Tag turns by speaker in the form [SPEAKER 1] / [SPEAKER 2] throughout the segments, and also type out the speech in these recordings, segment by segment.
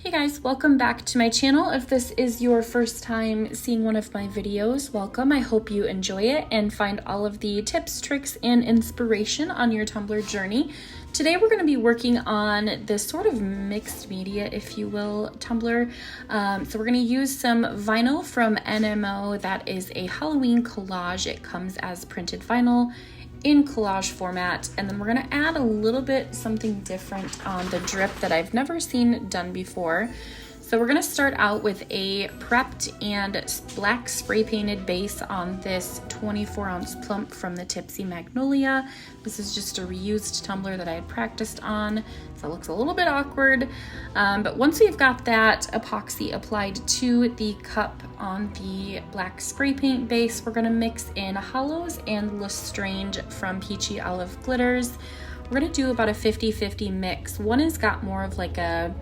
[SPEAKER 1] Hey guys, welcome back to my channel. If this is your first time seeing one of my videos, welcome. I hope you enjoy it and find all of the tips, tricks, and inspiration on your Tumbler journey. Today we're going to be working on this sort of mixed media, if you will, Tumbler. So we're going to use some vinyl from NMO that is a Halloween collage. It comes as printed vinyl in collage format, and then we're going to add a little bit something different on the drip that I've never seen done before. So we're going to start out with a prepped and black spray painted base on this 24-ounce Plump from the Tipsy Magnolia. This is just a reused tumbler that I had practiced on, so it looks a little bit awkward. But once we've got that epoxy applied to the cup on the black spray paint base, we're going to mix in Hallows and Lestrange from Peachy Olive Glitters. We're going to do about a 50-50 mix. One has got more of like a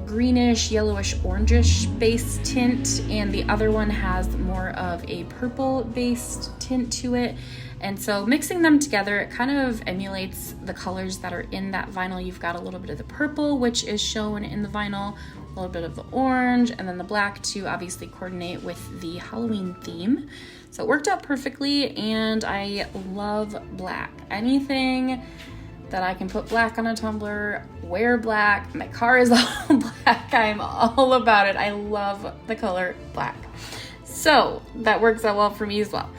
[SPEAKER 1] greenish, yellowish, orangish base tint, and the other one has more of a purple based tint to it. And so mixing them together, it kind of emulates the colors that are in that vinyl. You've got a little bit of the purple, which is shown in the vinyl, a little bit of the orange, and then the black to obviously coordinate with the Halloween theme. So it worked out perfectly, and I love black. Anything that I can put black on a tumbler, wear black. My car is all black. I'm all about it. I love the color black. So that works out well for me as well.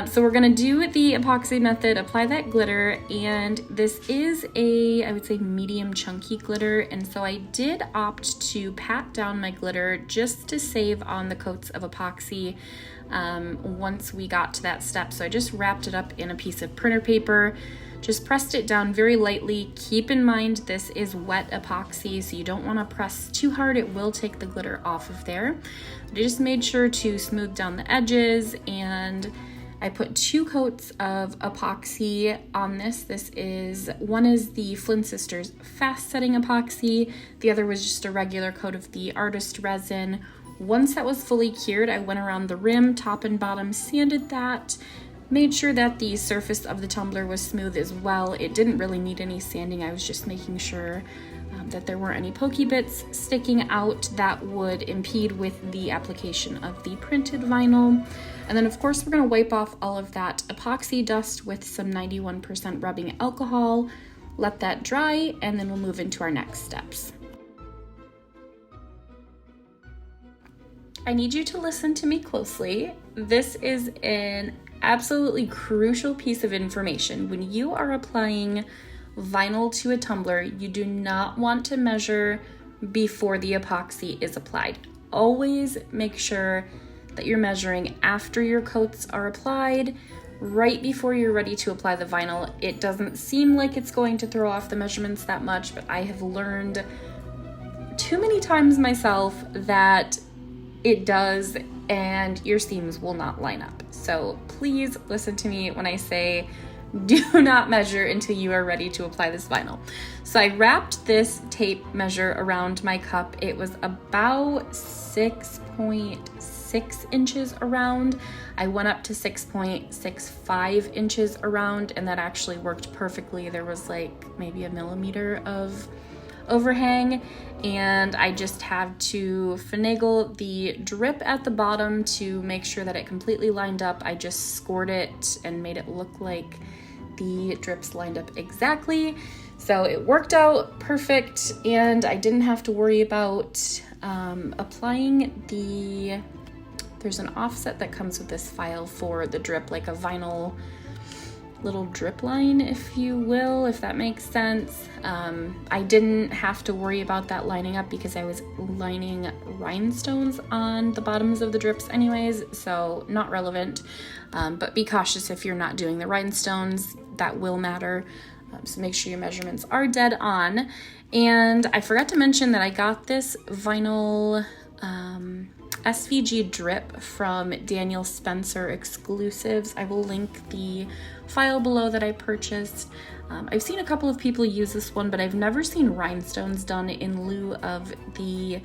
[SPEAKER 1] So we're gonna do the epoxy method, apply that glitter, and this is a, I would say, medium chunky glitter. And so I did opt to pat down my glitter just to save on the coats of epoxy once we got to that step. So I just wrapped it up in a piece of printer paper, just pressed it down very lightly. Keep in mind this is wet epoxy, so you don't want to press too hard. It will take the glitter off of there. But I just made sure to smooth down the edges, and I put 2 coats of epoxy on this. One is the Flynn Sisters fast setting epoxy. The other was just a regular coat of the artist resin. Once that was fully cured, I went around the rim, top and bottom, sanded that, made sure that the surface of the tumbler was smooth as well. It didn't really need any sanding. I was just making sure that there weren't any pokey bits sticking out that would impede with the application of the printed vinyl. And then of course we're going to wipe off all of that epoxy dust with some 91% rubbing alcohol, let that dry, and then we'll move into our next steps. I need you to listen to me closely. This is an absolutely crucial piece of information. When you are applying vinyl to a tumbler, you do not want to measure before the epoxy is applied. Always make sure that you're measuring after your coats are applied, right before you're ready to apply the vinyl. It doesn't seem like it's going to throw off the measurements that much, but I have learned too many times myself that it does, and your seams will not line up. So please listen to me when I say do not measure until you are ready to apply this vinyl. So I wrapped this tape measure around my cup. It was about 6.6 inches around. I went up to 6.65 inches around, and that actually worked perfectly. There was like maybe a millimeter of overhang, and I just had to finagle the drip at the bottom to make sure that it completely lined up. I just scored it and made it look like the drips lined up exactly. So it worked out perfect, and I didn't have to worry about applying there's an offset that comes with this file for the drip, like a vinyl little drip line, if you will, if that makes sense. I didn't have to worry about that lining up because I was lining rhinestones on the bottoms of the drips anyways, so not relevant. But be cautious if you're not doing the rhinestones, that will matter. So make sure your measurements are dead on. And I forgot to mention that I got this vinyl SVG drip from Daniel Spencer Exclusives. I will link the file below that I purchased. I've seen a couple of people use this one, but I've never seen rhinestones done in lieu of the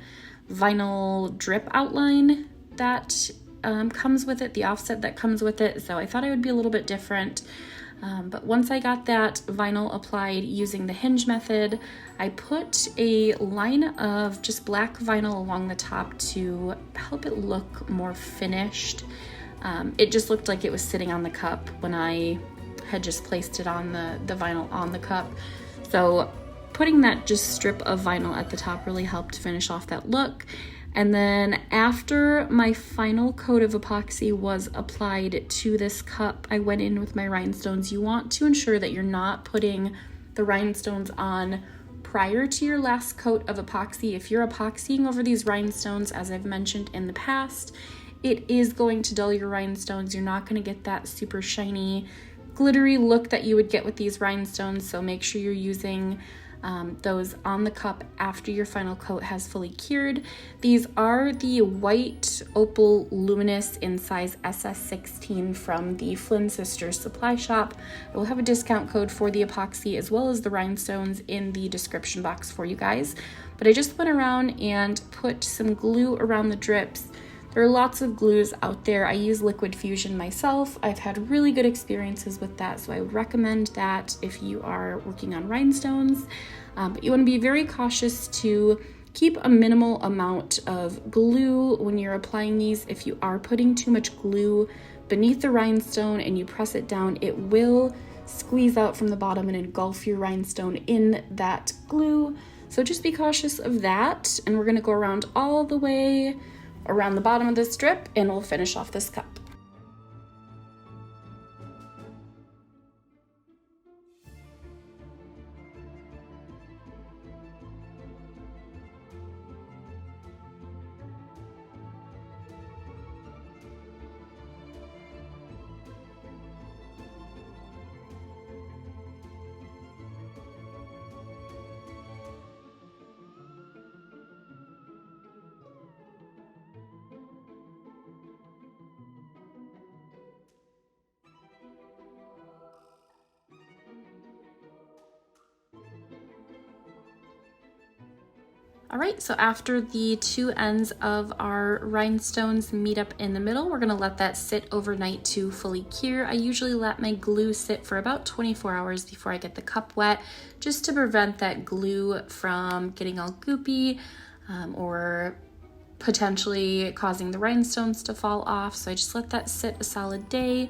[SPEAKER 1] vinyl drip outline that comes with it, the offset that comes with it. So I thought I would be a little bit different. But once I got that vinyl applied using the hinge method, I put a line of just black vinyl along the top to help it look more finished. It just looked like it was sitting on the cup when I had just placed it on the vinyl on the cup. So putting that just strip of vinyl at the top really helped finish off that look. And then after my final coat of epoxy was applied to this cup, I went in with my rhinestones. You want to ensure that you're not putting the rhinestones on prior to your last coat of epoxy. If you're epoxying over these rhinestones, as I've mentioned in the past, it is going to dull your rhinestones. You're not going to get that super shiny, glittery look that you would get with these rhinestones. So make sure you're using those on the cup after your final coat has fully cured. These are the white Opal Luminous in size SS16 from the Flynn Sisters supply shop. I will have a discount code for the epoxy as well as the rhinestones in the description box for you guys. But I just went around and put some glue around the drips. There are lots of glues out there. I use Liquid Fusion myself. I've had really good experiences with that, so I would recommend that if you are working on rhinestones. But you want to be very cautious to keep a minimal amount of glue when you're applying these. If you are putting too much glue beneath the rhinestone and you press it down, it will squeeze out from the bottom and engulf your rhinestone in that glue. So just be cautious of that. And we're going to go around all the way around the bottom of this strip and we'll finish off this cup. All right, so after the two ends of our rhinestones meet up in the middle, we're gonna let that sit overnight to fully cure. I usually let my glue sit for about 24 hours before I get the cup wet, just to prevent that glue from getting all goopy or potentially causing the rhinestones to fall off. So I just let that sit a solid day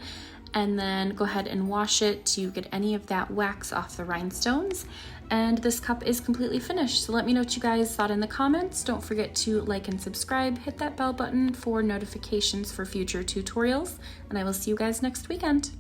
[SPEAKER 1] and then go ahead and wash it to get any of that wax off the rhinestones. And this cup is completely finished. So let me know what you guys thought in the comments. Don't forget to like and subscribe, hit that bell button for notifications for future tutorials, and I will see you guys next weekend.